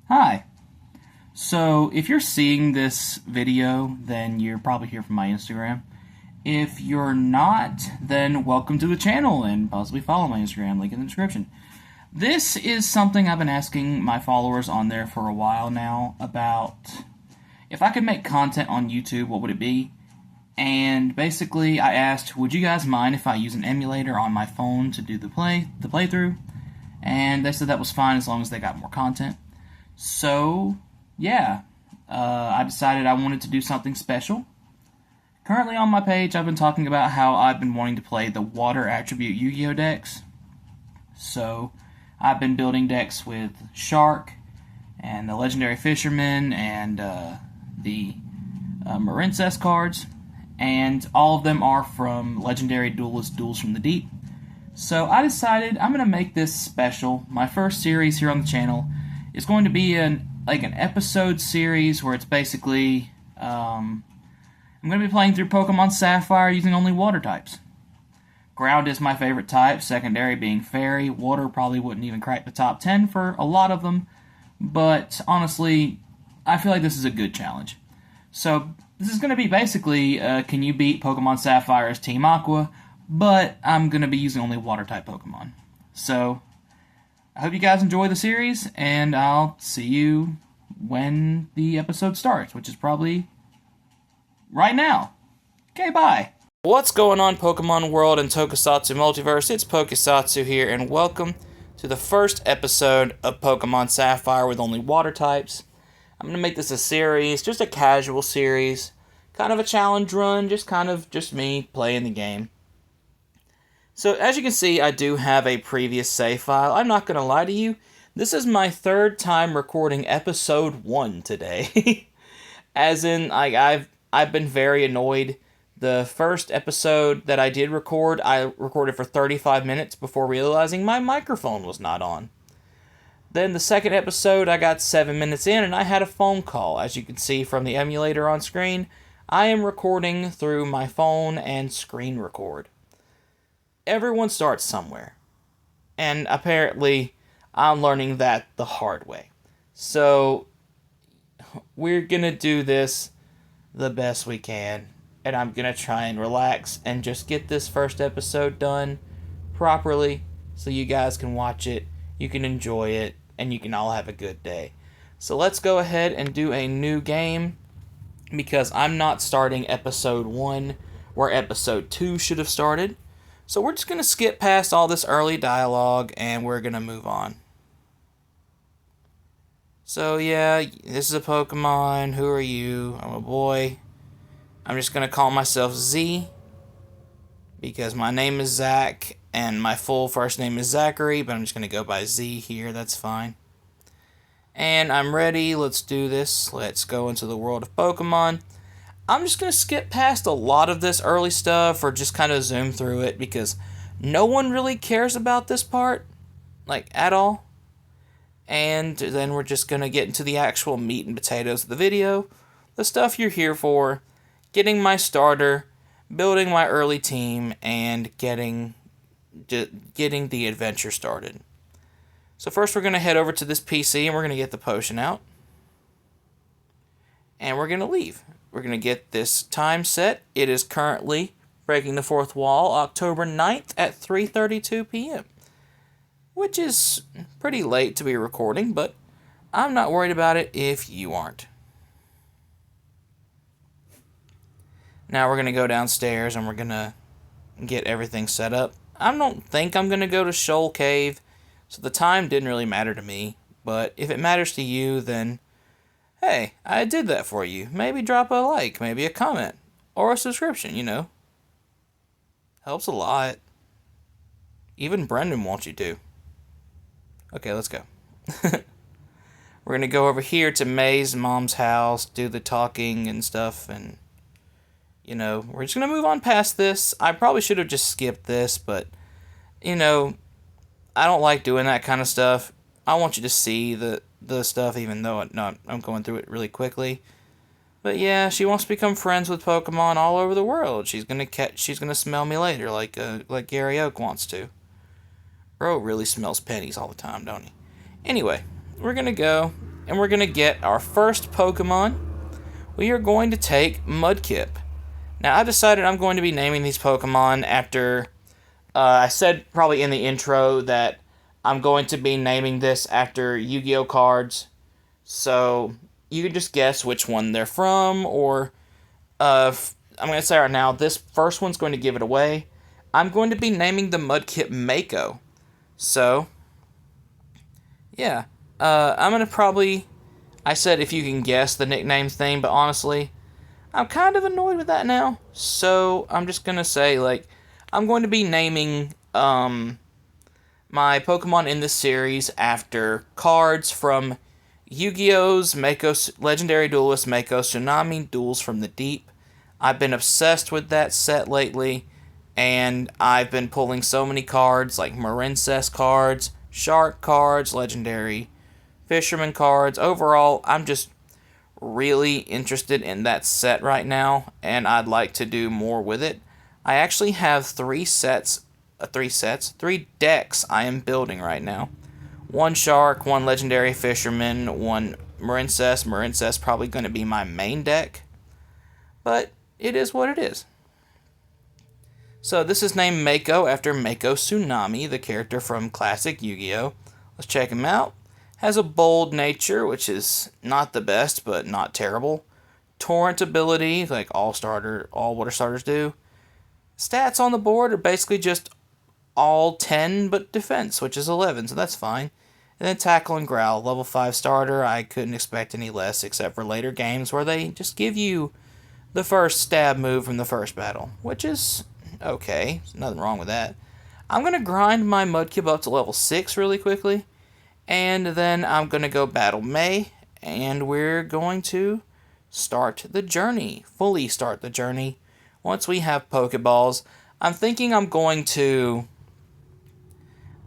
Hi. So, if you're seeing this video, then you're probably here from my Instagram. If you're not, then welcome to the channel and possibly follow my Instagram, link in the description. This is something I've been asking my followers on there for a while now about if I could make content on YouTube, what would it be? And basically, I asked, would you guys mind if I use an emulator on my phone to do the playthrough? And they said that was fine as long as they got more content. So, yeah, I decided I wanted to do something special. Currently on my page, I've been talking about how I've been wanting to play the Water attribute Yu-Gi-Oh decks. So, I've been building decks with Shark, and the Legendary Fisherman, and the Marincess cards, and all of them are from Legendary Duelist Duels from the Deep. So, I decided I'm going to make this special. My first series here on the channel is going to be an episode series where it's basically I'm going to be playing through Pokemon Sapphire using only water types. Ground is my favorite type, secondary being Fairy. Water probably wouldn't even crack the top 10 for a lot of them, but honestly, I feel like this is a good challenge. So this is going to be basically, can you beat Pokemon Sapphire's Team Aqua, but I'm going to be using only water type Pokemon. So I hope you guys enjoy the series, and I'll see you when the episode starts, which is probably right now. Okay, bye. What's going on, Pokemon World and Tokusatsu Multiverse? It's Pokesatsu here, and welcome to the first episode of Pokemon Sapphire with only water types. I'm going to make this a series, just a casual series, kind of a challenge run, just me playing the game. So, as you can see, I do have a previous save file. I'm not going to lie to you, this is my third time recording episode 1 today. As in, I've been very annoyed. The first episode that I did record, I recorded for 35 minutes before realizing my microphone was not on. Then the second episode, I got 7 minutes in and I had a phone call. As you can see from the emulator on screen, I am recording through my phone and screen record. Everyone starts somewhere. And apparently, I'm learning that the hard way. So, we're gonna do this the best we can. And I'm gonna try and relax and just get this first episode done properly so you guys can watch it, you can enjoy it, and you can all have a good day. So let's go ahead and do a new game, because I'm not starting episode 1 where episode 2 should have started. So we're just going to skip past all this early dialogue and we're going to move on. So yeah, this is a Pokemon. Who are you? I'm a boy. I'm just going to call myself Z, because my name is Zach and my full first name is Zachary, but I'm just going to go by Z here. That's fine. And I'm ready. Let's do this. Let's go into the world of Pokemon. I'm just going to skip past a lot of this early stuff, or just kind of zoom through it, because no one really cares about this part, like, at all. And then we're just going to get into the actual meat and potatoes of the video, the stuff you're here for, getting my starter, building my early team, and getting the adventure started. So first we're going to head over to this PC, and we're going to get the potion out. And we're going to leave. We're going to get this time set. It is currently breaking the fourth wall, October 9th at 3:32 p.m. Which is pretty late to be recording, but I'm not worried about it if you aren't. Now we're going to go downstairs and we're going to get everything set up. I don't think I'm going to go to Shoal Cave, so the time didn't really matter to me. But if it matters to you, then hey, I did that for you. Maybe drop a like, maybe a comment, or a subscription, you know. Helps a lot. Even Brendan wants you to. Okay, let's go. We're going to go over here to May's mom's house, do the talking and stuff, and, you know, we're just going to move on past this. I probably should have just skipped this, but, you know, I don't like doing that kind of stuff. I want you to see the stuff, even though I'm going through it really quickly. But yeah, she wants to become friends with Pokemon all over the world. She's gonna smell me later, like Gary Oak wants to. Bro really smells pennies all the time, don't he? Anyway, we're gonna go. and we're going to get our first Pokemon. We are going to take Mudkip. Now, I decided I'm going to be naming these Pokemon after... I said probably in the intro that I'm going to be naming this after Yu-Gi-Oh cards. So, you can just guess which one they're from, or... I'm going to say right now, this first one's going to give it away. I'm going to be naming the Mudkip Mako. So, yeah. I'm going to probably... I said if you can guess the nicknames thing, but honestly, I'm kind of annoyed with that now. So, I'm just going to say, like, I'm going to be naming my Pokemon in this series after cards from Yu-Gi-Oh's Mako Legendary Duelist Mako Tsunami Duels from the Deep. I've been obsessed with that set lately, and I've been pulling so many cards, like Marincess cards, Shark cards, Legendary Fisherman cards. Overall, I'm just really interested in that set right now, and I'd like to do more with it. I actually have three decks I am building right now. One Shark, one Legendary Fisherman, one Marincess. Marincess probably going to be my main deck, but it is what it is. So this is named Mako after Mako Tsunami, the character from classic Yu-Gi-Oh! Let's check him out. Has a bold nature, which is not the best, but not terrible. Torrent ability, like all water starters do. Stats on the board are basically just all 10, but defense, which is 11, so that's fine. And then Tackle and Growl, level 5 starter. I couldn't expect any less, except for later games where they just give you the first stab move from the first battle, which is okay. There's nothing wrong with that. I'm going to grind my Mudkip up to level 6 really quickly. And then I'm going to go battle May, and we're going to start the journey, fully start the journey, once we have Pokeballs. I'm thinking I'm going to,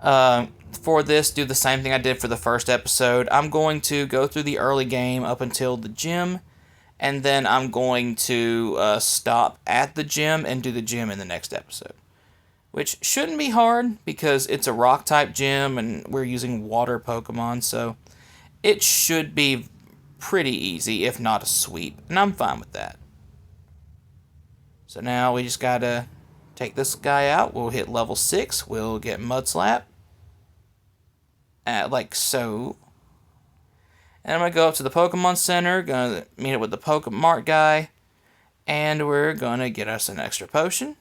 for this, do the same thing I did for the first episode. I'm going to go through the early game up until the gym, and then I'm going to stop at the gym and do the gym in the next episode. Which shouldn't be hard, because it's a rock-type gym, and we're using water Pokemon, so it should be pretty easy, if not a sweep, and I'm fine with that. So now we just gotta take this guy out. We'll hit level 6, we'll get Mud Slap, like so. And I'm gonna go up to the Pokemon Center, gonna meet up with the Pokemart guy, and we're gonna get us an extra potion.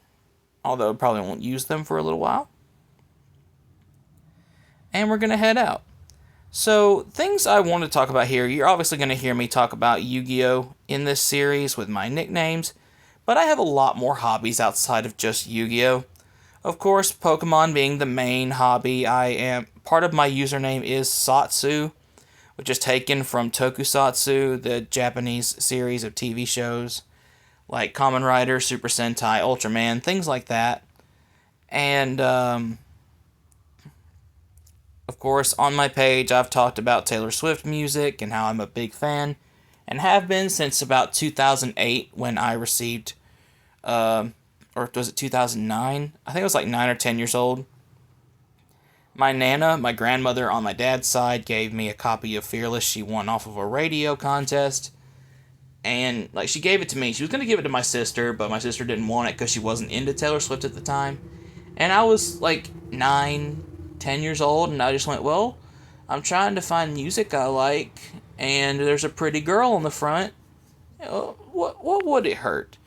Although probably won't use them for a little while. And we're going to head out. So, things I want to talk about here. You're obviously going to hear me talk about Yu-Gi-Oh! In this series with my nicknames. But I have a lot more hobbies outside of just Yu-Gi-Oh! Of course, Pokemon being the main hobby, part of my username is Satsu, which is taken from Tokusatsu, the Japanese series of TV shows. Like Kamen Rider, Super Sentai, Ultraman, things like that. And, of course, on my page, I've talked about Taylor Swift music and how I'm a big fan, and have been since about 2008 when I received, or was it 2009? I think I was like 9 or 10 years old. My Nana, my grandmother on my dad's side, gave me a copy of Fearless she won off of a radio contest. And, like, she gave it to me. She was going to give it to my sister, but my sister didn't want it because she wasn't into Taylor Swift at the time. And I was, like, 9, 10 years old, and I just went, well, I'm trying to find music I like, and there's a pretty girl on the front. What would it hurt?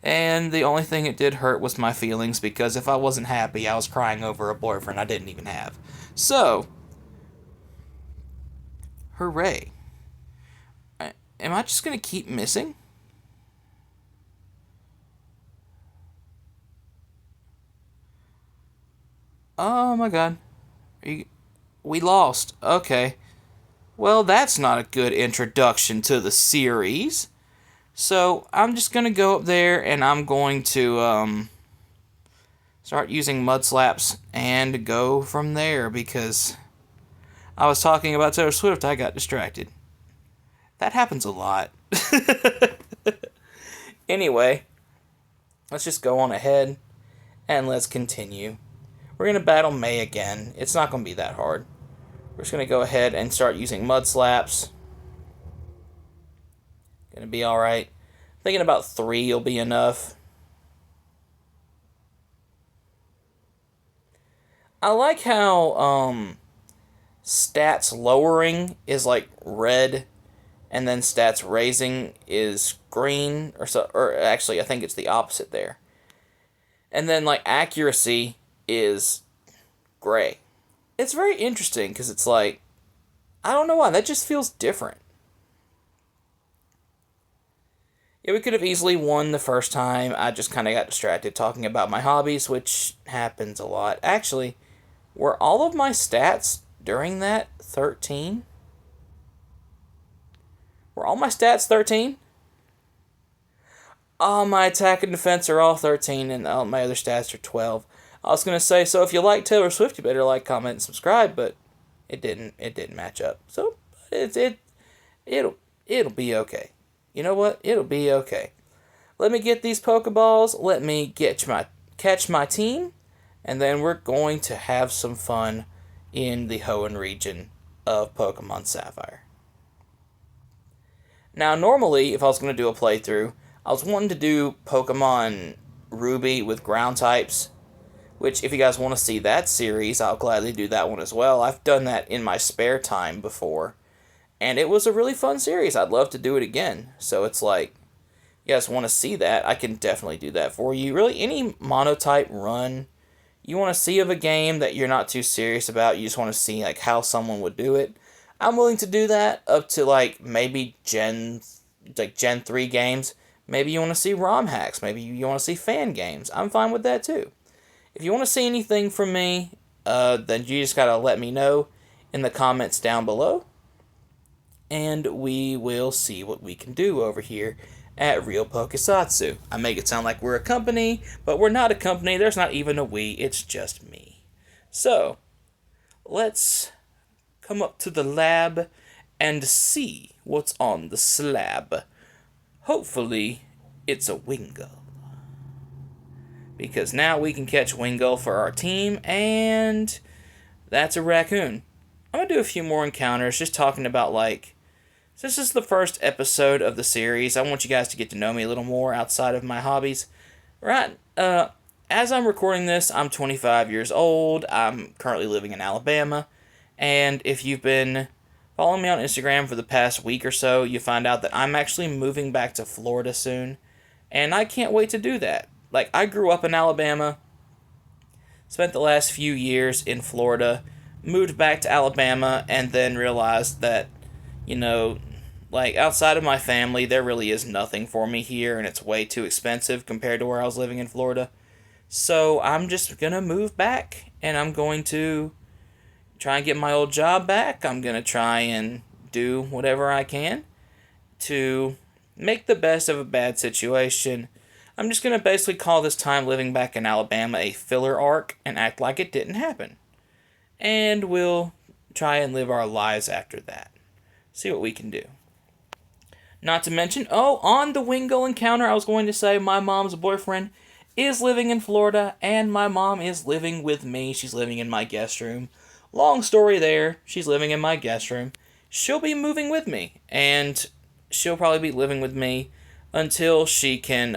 And the only thing it did hurt was my feelings, because if I wasn't happy, I was crying over a boyfriend I didn't even have. So, hooray. Am I just going to keep missing? Oh my god. We lost. Okay. Well, that's not a good introduction to the series. So, I'm just going to go up there and I'm going to start using Mud Slaps and go from there, because I was talking about Taylor Swift, I got distracted. That happens a lot. Anyway, let's just go on ahead and let's continue. We're going to battle May again. It's not going to be that hard. We're just going to go ahead and start using Mud Slaps. Gonna be alright. Thinking about 3 will be enough. I like how stats lowering is like red, and then stats raising is green, or actually I think it's the opposite there. And then like accuracy is gray. It's very interesting because it's like, I don't know why, that just feels different. Yeah, we could have easily won the first time. I just kind of got distracted talking about my hobbies, which happens a lot. Actually, were all of my stats during that 13? Were all my stats 13? All my attack and defense are all 13, and all my other stats are 12. I was going to say, so if you like Taylor Swift, you better like, comment, and subscribe, but it didn't match up. So it'll be okay. You know what? It'll be okay. Let me get these Pokeballs. Let me catch my team. And then we're going to have some fun in the Hoenn region of Pokemon Sapphire. Now, normally, if I was going to do a playthrough, I was wanting to do Pokemon Ruby with ground types. Which, if you guys want to see that series, I'll gladly do that one as well. I've done that in my spare time before. And it was a really fun series. I'd love to do it again. So it's like, you guys want to see that, I can definitely do that for you. Really, any monotype run you want to see of a game that you're not too serious about, you just want to see like how someone would do it, I'm willing to do that up to like maybe Gen 3 games. Maybe you want to see ROM hacks. Maybe you want to see fan games. I'm fine with that too. If you want to see anything from me, then you just gotta let me know in the comments down below. And we will see what we can do over here at Real Pokesatsu. I make it sound like we're a company, but we're not a company. There's not even a we, it's just me. So, let's come up to the lab and see what's on the slab. Hopefully, it's a Wingull. Because now we can catch Wingull for our team, and that's a raccoon. I'm going to do a few more encounters, just talking about like, this is the first episode of the series. I want you guys to get to know me a little more outside of my hobbies. Right, as I'm recording this, I'm 25 years old. I'm currently living in Alabama. And if you've been following me on Instagram for the past week or so, you find out that I'm actually moving back to Florida soon. And I can't wait to do that. Like, I grew up in Alabama, spent the last few years in Florida, moved back to Alabama, and then realized that, you know, like, outside of my family, there really is nothing for me here, and it's way too expensive compared to where I was living in Florida. So I'm just going to move back, and I'm going to try and get my old job back. I'm going to try and do whatever I can to make the best of a bad situation. I'm just going to basically call this time living back in Alabama a filler arc and act like it didn't happen. And we'll try and live our lives after that. See what we can do. Not to mention, on the Wingull encounter, I was going to say my mom's boyfriend is living in Florida, and my mom is living with me. She's living in my guest room. Long story there. She's living in my guest room. She'll be moving with me, and she'll probably be living with me until she can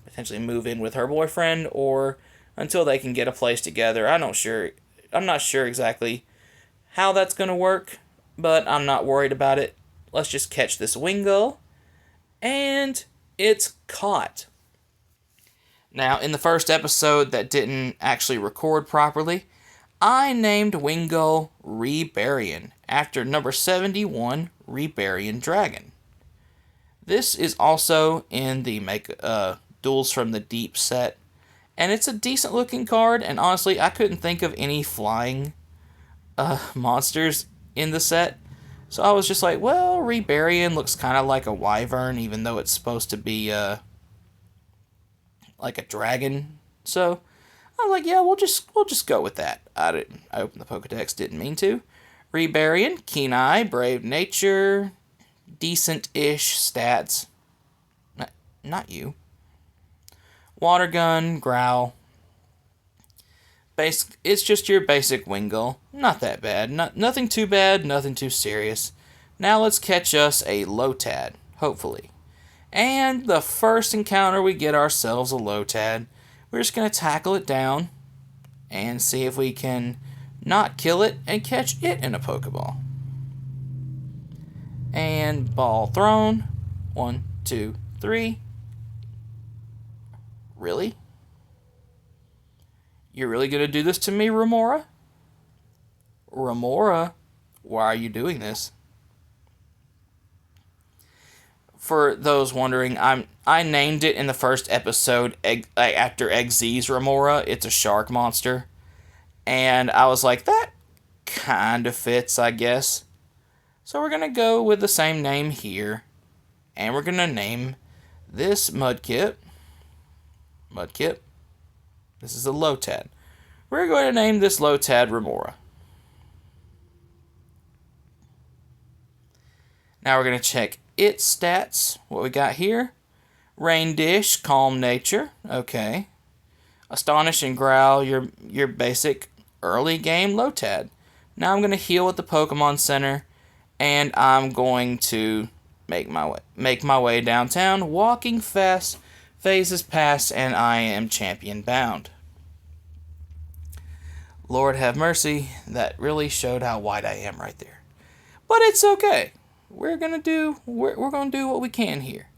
potentially move in with her boyfriend, or until they can get a place together. I'm not sure exactly how that's going to work, but I'm not worried about it. Let's just catch this Wingull, and it's caught. Now, in the first episode that didn't actually record properly, I named Wingull Rebarian, after number 71, Rebarian Dragon. This is also in the Duels from the Deep set, and it's a decent looking card, and honestly, I couldn't think of any flying monsters in the set. So I was just like, well, Rebarian looks kind of like a wyvern, even though it's supposed to be like a dragon. So I was like, yeah, we'll just go with that. I opened the Pokedex, didn't mean to. Rebarian, keen eye, brave nature, decent-ish stats. Not you. Water gun, growl. It's just your basic Wingull. Not that bad. Nothing too bad, nothing too serious. Now let's catch us a Lotad, hopefully. And the first encounter, we get ourselves a Lotad. We're just going to tackle it down and see if we can not kill it and catch it in a Pokeball. And ball thrown. 1, 2, 3. Really? You're really going to do this to me, Remora? Remora, why are you doing this? For those wondering, I named it in the first episode after Xyz's Remora. It's a shark monster. And I was like, that kind of fits, I guess. So we're going to go with the same name here. And we're going to name this Mudkip. This is a Lotad. We're going to name this Lotad Remora. Now we're going to check its stats. What we got here. Rain Dish, Calm Nature. Okay. Astonish and Growl, your basic early game Lotad. Now I'm going to heal at the Pokemon Center. And I'm going to make my way downtown. Walking fast. Phases pass, and I am champion bound. Lord have mercy, that really showed how wide I am right there. But it's okay. We're gonna do what we can here.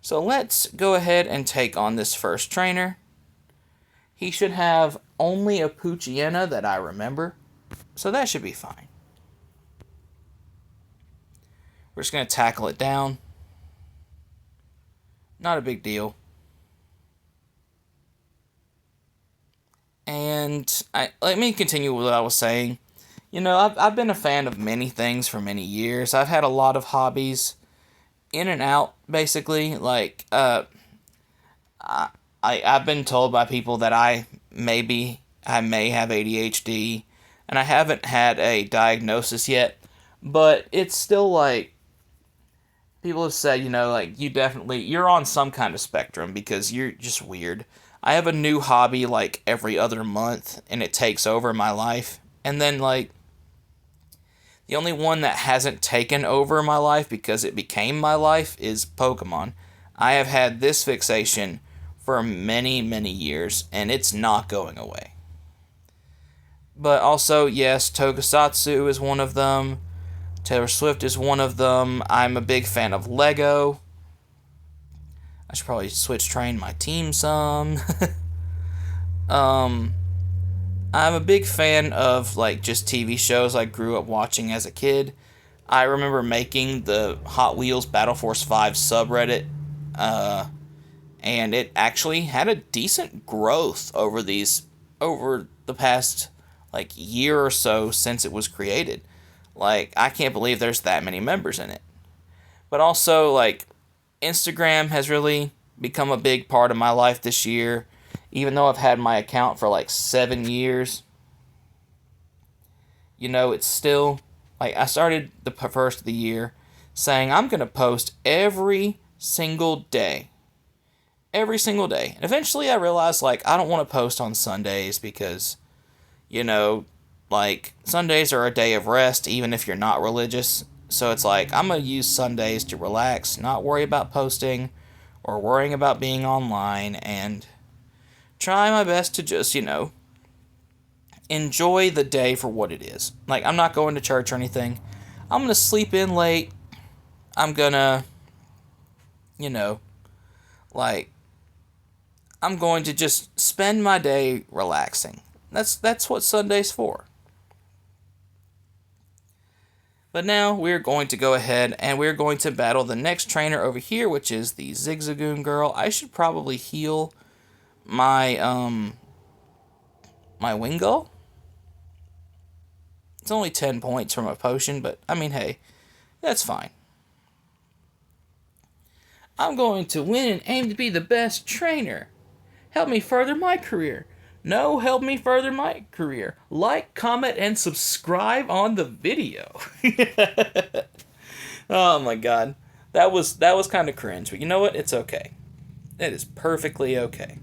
So let's go ahead and take on this first trainer. He should have only a Poochyena that I remember, so that should be fine. We're just gonna tackle it down. Not a big deal. And let me continue with what I was saying. You know, I've been a fan of many things for many years. I've had a lot of hobbies, in and out, basically. Like, I've been told by people that I may have ADHD, and I haven't had a diagnosis yet. But it's still like, people have said, you know, like, you're on some kind of spectrum because you're just weird. I have a new hobby like every other month, and it takes over my life. And then, like, the only one that hasn't taken over my life because it became my life is Pokemon. I have had this fixation for many, many years, and it's not going away. But also, yes, Tokusatsu is one of them. Taylor Swift is one of them. I'm a big fan of Lego. I should probably switch train my team some. I'm a big fan of, like, just TV shows I grew up watching as a kid. I remember making the Hot Wheels Battle Force 5 subreddit, and it actually had a decent growth over the past, like, year or so since it was created. Like, I can't believe there's that many members in it. But also, like, Instagram has really become a big part of my life this year, even though I've had my account for like 7 years. You know, it's still, like, I started the first of the year saying I'm going to post every single day. Every single day. And eventually I realized, like, I don't want to post on Sundays because, you know, like, Sundays are a day of rest, even if you're not religious. So it's like, I'm going to use Sundays to relax, not worry about posting or worrying about being online, and try my best to just, you know, enjoy the day for what it is. Like, I'm not going to church or anything. I'm going to sleep in late. I'm going to, you know, like, I'm going to just spend my day relaxing. That's what Sunday's for. But now we're going to go ahead and we're going to battle the next trainer over here, which is the Zigzagoon girl. I should probably heal my my Wingull. It's only 10 points from a potion, but I mean, hey, that's fine. I'm going to win and aim to be the best trainer. Help me further my career. No, help me further my career. Like, comment, and subscribe on the video. Oh my god. That was kind of cringe, but you know what? It's okay. It is perfectly okay.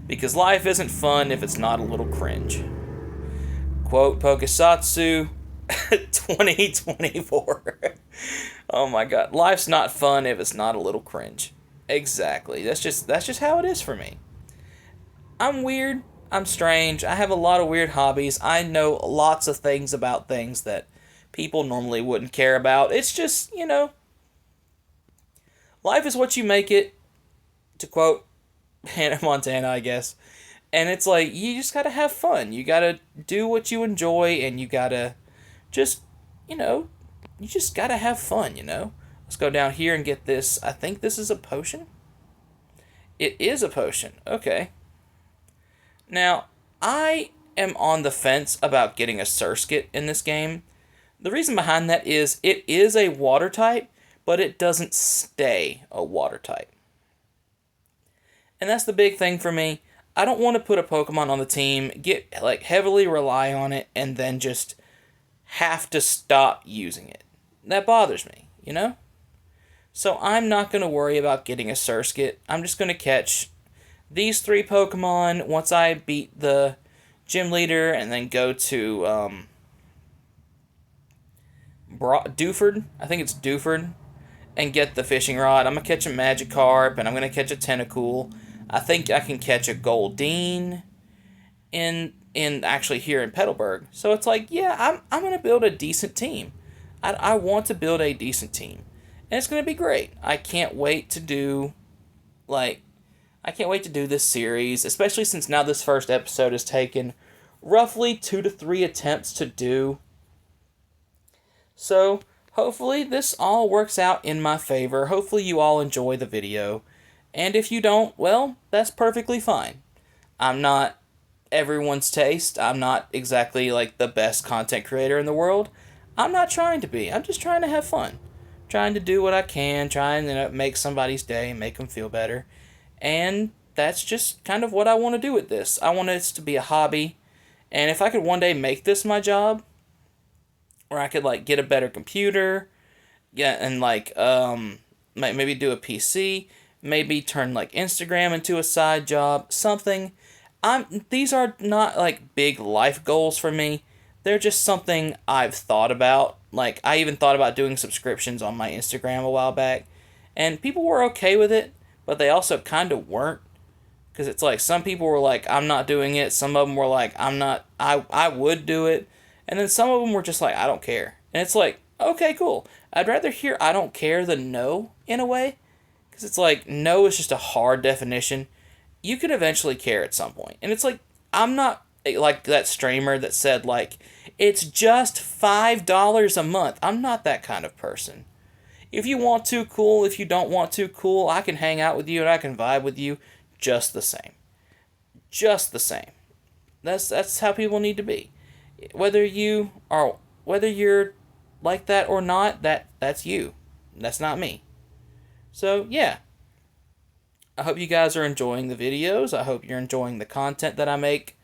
Because life isn't fun if it's not a little cringe. Quote Pokesatsu 2024. Oh my god. Life's not fun if it's not a little cringe. Exactly. That's just how it is for me. I'm weird. I'm strange. I have a lot of weird hobbies. I know lots of things about things that people normally wouldn't care about. It's just, life is what you make it, to quote Hannah Montana, I guess. And it's like, you just gotta have fun. You gotta do what you enjoy, and you gotta just, you know, you just gotta have fun. Let's go down here and get this. I think this is a potion. It is a potion. Okay. Now, I am on the fence about getting a Surskit in this game. The reason behind that is it is a water type, but it doesn't stay a water type. And that's the big thing for me. I don't want to put a Pokemon on the team, heavily rely on it, and then just have to stop using it. That bothers me. So I'm not going to worry about getting a Surskit. I'm just going to catch these 3 Pokemon once I beat the gym leader, and then go to Dewford. I think it's Dewford. And get the fishing rod. I'm going to catch a Magikarp, and I'm going to catch a Tentacool. I think I can catch a Goldeen in actually here in Petalburg. So it's like, yeah, I'm going to build a decent team. I want to build a decent team. And it's going to be great. I can't wait to do this series, especially since now this first episode has taken roughly 2 to 3 attempts to do. So, hopefully this all works out in my favor. Hopefully you all enjoy the video. And if you don't, well, that's perfectly fine. I'm not everyone's taste. I'm not exactly the best content creator in the world. I'm not trying to be. I'm just trying to have fun. Trying to do what I can, trying to make somebody's day, make them feel better. And that's just kind of what I want to do with this. I want this to be a hobby. And if I could one day make this my job, or I could get a better computer, and maybe do a PC, maybe turn Instagram into a side job, something. These are not big life goals for me. They're just something I've thought about. I even thought about doing subscriptions on my Instagram a while back, and people were okay with it, but they also kind of weren't. Because it's some people were I'm not doing it. Some of them were I would do it. And then some of them were just I don't care. And it's okay, cool. I'd rather hear I don't care than no, in a way. Because it's no is just a hard definition. You could eventually care at some point. And it's I'm not like that streamer that said it's just $5 a month. I'm not that kind of person. If you want to, cool. If you don't want to, cool. I can hang out with you and I can vibe with you just the same. Just the same. That's how people need to be. Whether you're like that or not, that's you. That's not me. So, yeah. I hope you guys are enjoying the videos. I hope you're enjoying the content that I make.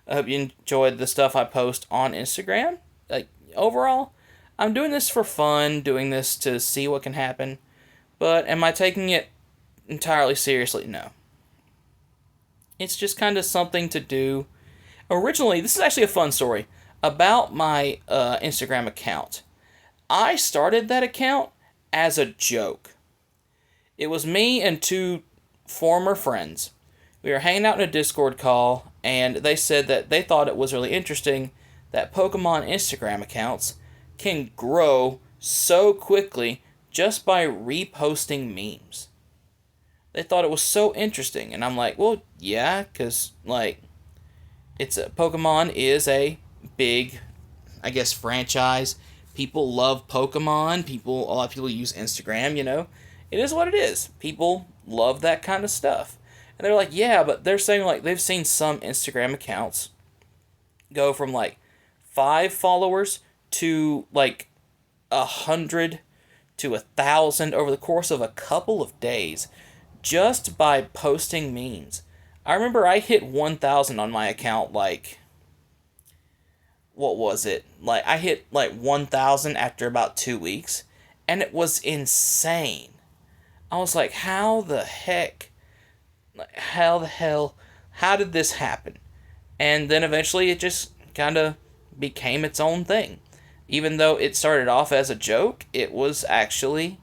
I hope you enjoyed the stuff I post on Instagram. Overall, I'm doing this for fun, doing this to see what can happen. But am I taking it entirely seriously? No. It's just kind of something to do. Originally, this is actually a fun story about my Instagram account. I started that account as a joke. It was me and 2 former friends. We were hanging out in a Discord call, and they said that they thought it was really interesting that Pokemon Instagram accounts can grow so quickly just by reposting memes. They thought it was so interesting, and I'm well, yeah, because, Pokemon is a big, I guess, franchise. People love Pokemon. A lot of people use Instagram, It is what it is. People love that kind of stuff. And they're yeah, but they're saying, they've seen some Instagram accounts go from, 5 followers to, 100 to 1,000 over the course of a couple of days just by posting memes. I remember I hit 1,000 on my account, what was it? I hit, 1,000 after about 2 weeks, and it was insane. I was how the heck? How the hell? How did this happen? And then eventually it just kind of became its own thing. Even though it started off as a joke, it was actually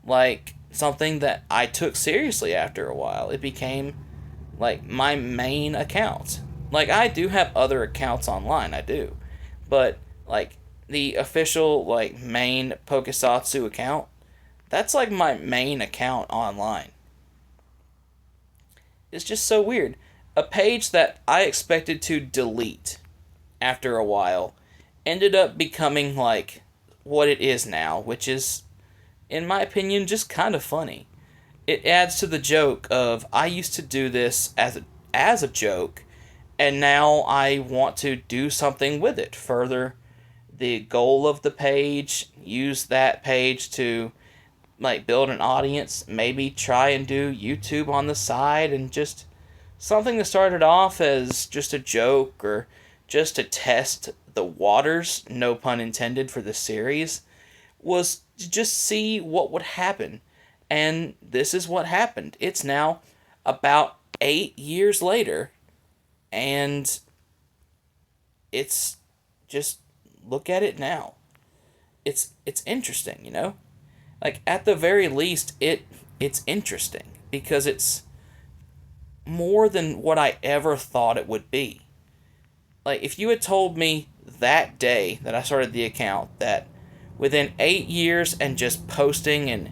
like something that I took seriously after a while. It became like my main account. Like I do have other accounts online, I do. But like the official like main Pokesatsu account, that's like my main account online. It's just so weird. A page that I expected to delete after a while ended up becoming like what it is now, which is, in my opinion, just kind of funny. It adds to the joke of I used to do this as a joke, and now I want to do something with it. Further the goal of the page, use that page to like build an audience, maybe try and do YouTube on the side, and just something that started off as just a joke or just to test the waters, no pun intended, for the series, was to just see what would happen. And this is what happened. It's now about 8 years later, and it's just, look at it now. It's interesting, you know? Like at the very least it's interesting because it's more than what I ever thought it would be. Like if you had told me that day that I started the account that within 8 years and just posting and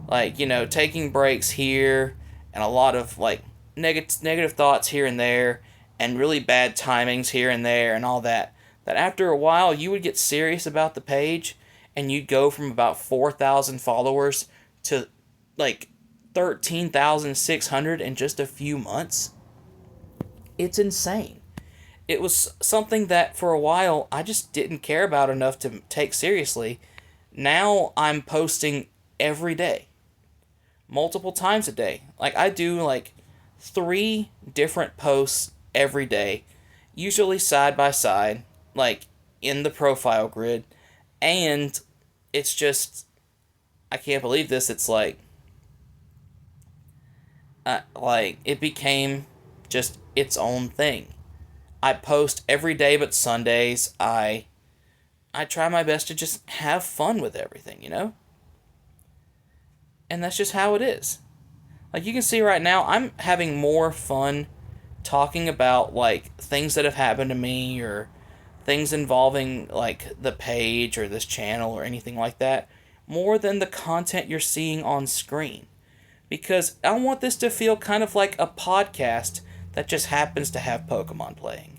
like, you know, taking breaks here and a lot of like negative thoughts here and there and really bad timings here and there and all that, that after a while you would get serious about the page and you'd go from about 4,000 followers to like 13,600 in just a few months. It's insane. It was something that for a while I just didn't care about enough to take seriously. Now I'm posting every day, multiple times a day. Like I do like 3 different posts every day, usually side by side, like in the profile grid, and it's just, I can't believe this. It's like it became just its own thing. I post every day but Sundays. I try my best to just have fun with everything, you know? And that's just how it is. Like you can see right now, I'm having more fun talking about like things that have happened to me or things involving like the page or this channel or anything like that, more than the content you're seeing on screen. Because I want this to feel kind of like a podcast that just happens to have Pokemon playing.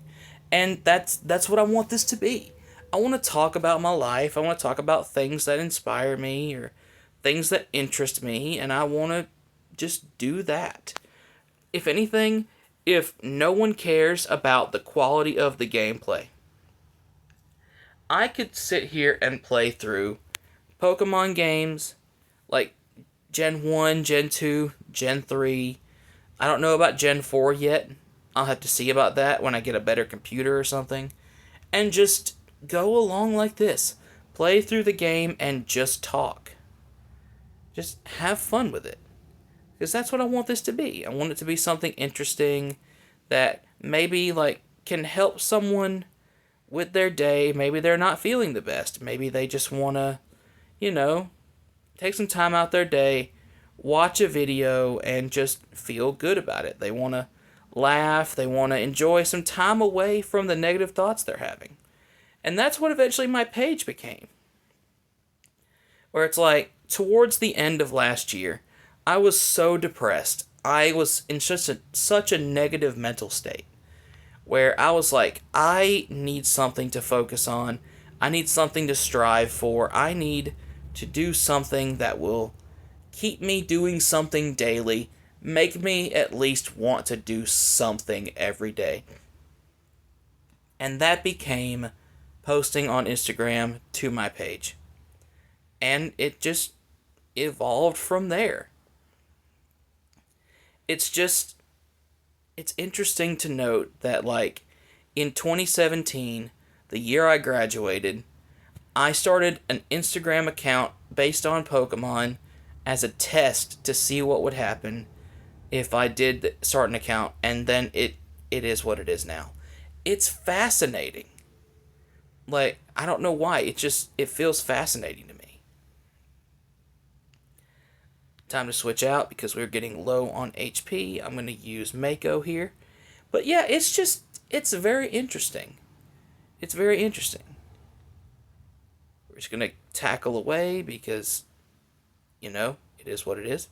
And that's what I want this to be. I want to talk about my life. I want to talk about things that inspire me or things that interest me, and I want to just do that. If anything, if no one cares about the quality of the gameplay, I could sit here and play through Pokemon games like Gen 1, Gen 2, Gen 3. I don't know about Gen 4 yet. I'll have to see about that when I get a better computer or something. And just go along like this. Play through the game and just talk. Just have fun with it. Because that's what I want this to be. I want it to be something interesting that maybe like can help someone with their day. Maybe they're not feeling the best. Maybe they just want to, you know, take some time out their day, watch a video, and just feel good about it. They want to laugh. They want to enjoy some time away from the negative thoughts they're having. And that's what eventually my page became. Where it's like, towards the end of last year, I was so depressed. I was in such a negative mental state. Where I was like, I need something to focus on. I need something to strive for. I need to do something that will keep me doing something daily. Make me at least want to do something every day. And that became posting on Instagram to my page. And it just evolved from there. It's interesting to note that, like, in 2017, the year I graduated, I started an Instagram account based on Pokemon as a test to see what would happen if I did start an account, and then it is what it is now. It's fascinating. Like, I don't know why. It feels fascinating to me. Time to switch out because we're getting low on HP. I'm going to use Mako here. But yeah, it's very interesting. It's very interesting. We're just going to tackle away because, it is what it is.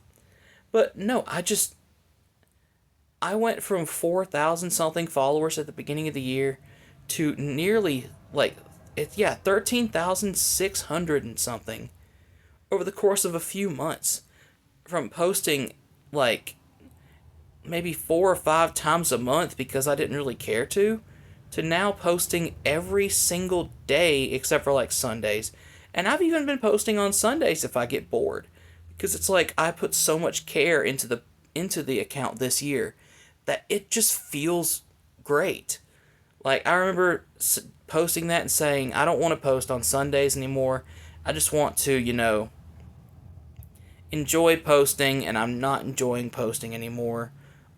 But no, I went from 4,000 something followers at the beginning of the year to nearly, 13,600 and something over the course of a few months. From posting, maybe 4 or 5 times a month because I didn't really care to now posting every single day except for, Sundays. And I've even been posting on Sundays if I get bored. Because it's I put so much care into the account this year that it just feels great. I remember posting that and saying, I don't want to post on Sundays anymore. I just want to, enjoy posting, and I'm not enjoying posting anymore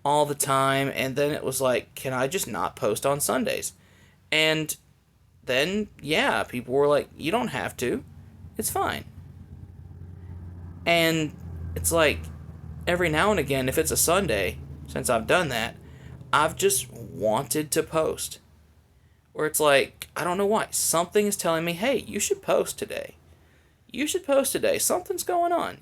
all the time. And then it was can I just not post on Sundays? And then, yeah, people were like, you don't have to. It's fine. And it's every now and again, if it's a Sunday, since I've done that, I've just wanted to post. Or it's I don't know why. Something is telling me, hey, you should post today. You should post today. Something's going on.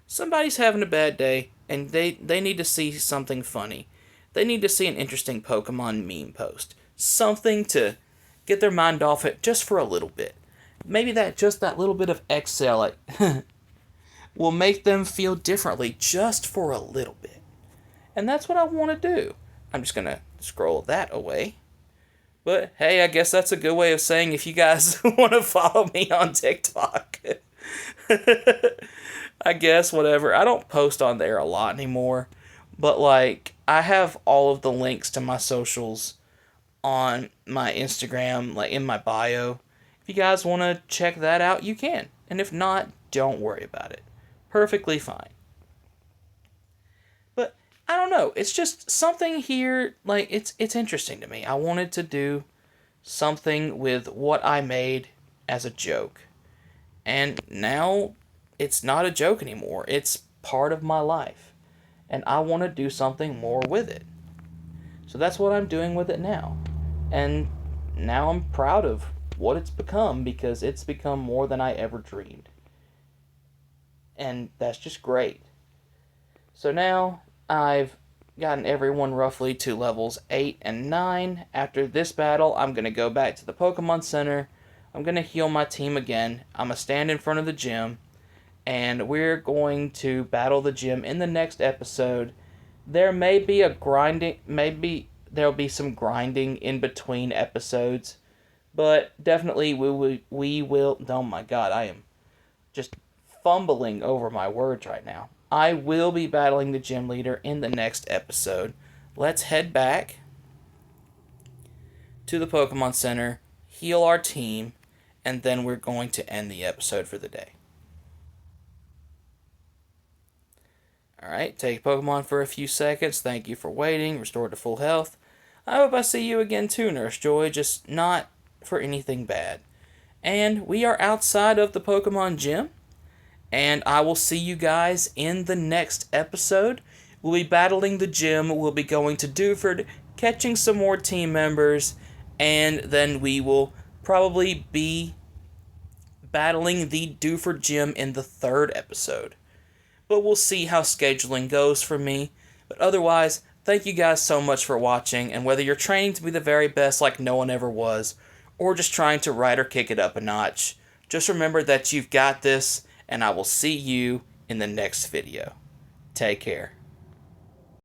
Somebody's having a bad day, and they need to see something funny. They need to see an interesting Pokemon meme post. Something to get their mind off it just for a little bit. Maybe that little bit of exhale will make them feel differently just for a little bit. And that's what I want to do. I'm just going to scroll that away. But hey, I guess that's a good way of saying if you guys want to follow me on TikTok. I guess, whatever. I don't post on there a lot anymore. But I have all of the links to my socials on my Instagram, in my bio. If you guys want to check that out, you can. And if not, don't worry about it. Perfectly fine. But I don't know. It's just something here, it's interesting to me. I wanted to do something with what I made as a joke. And now it's not a joke anymore. It's part of my life. And I want to do something more with it. So that's what I'm doing with it now. And now I'm proud of what it's become because it's become more than I ever dreamed. And that's just great. So now I've gotten everyone roughly to levels 8 and 9. After this battle, I'm going to go back to the Pokemon Center. I'm going to heal my team again. I'm going to stand in front of the gym. And we're going to battle the gym in the next episode. There may be there'll be some grinding in between episodes. But definitely we will... Oh my god, I am just fumbling over my words right now. I will be battling the gym leader in the next episode. Let's head back to the Pokemon Center, heal our team, and then we're going to end the episode for the day. Alright, take Pokemon for a few seconds. Thank you for waiting. Restored to full health. I hope I see you again too, Nurse Joy, just not for anything bad. And we are outside of the Pokemon Gym. And I will see you guys in the next episode. We'll be battling the gym. We'll be going to Dewford, catching some more team members. And then we will probably be battling the Dewford gym in the 3rd episode. But we'll see how scheduling goes for me. But otherwise, thank you guys so much for watching. And whether you're training to be the very best like no one ever was, or just trying to ride or kick it up a notch, just remember that you've got this. And I will see you in the next video. Take care.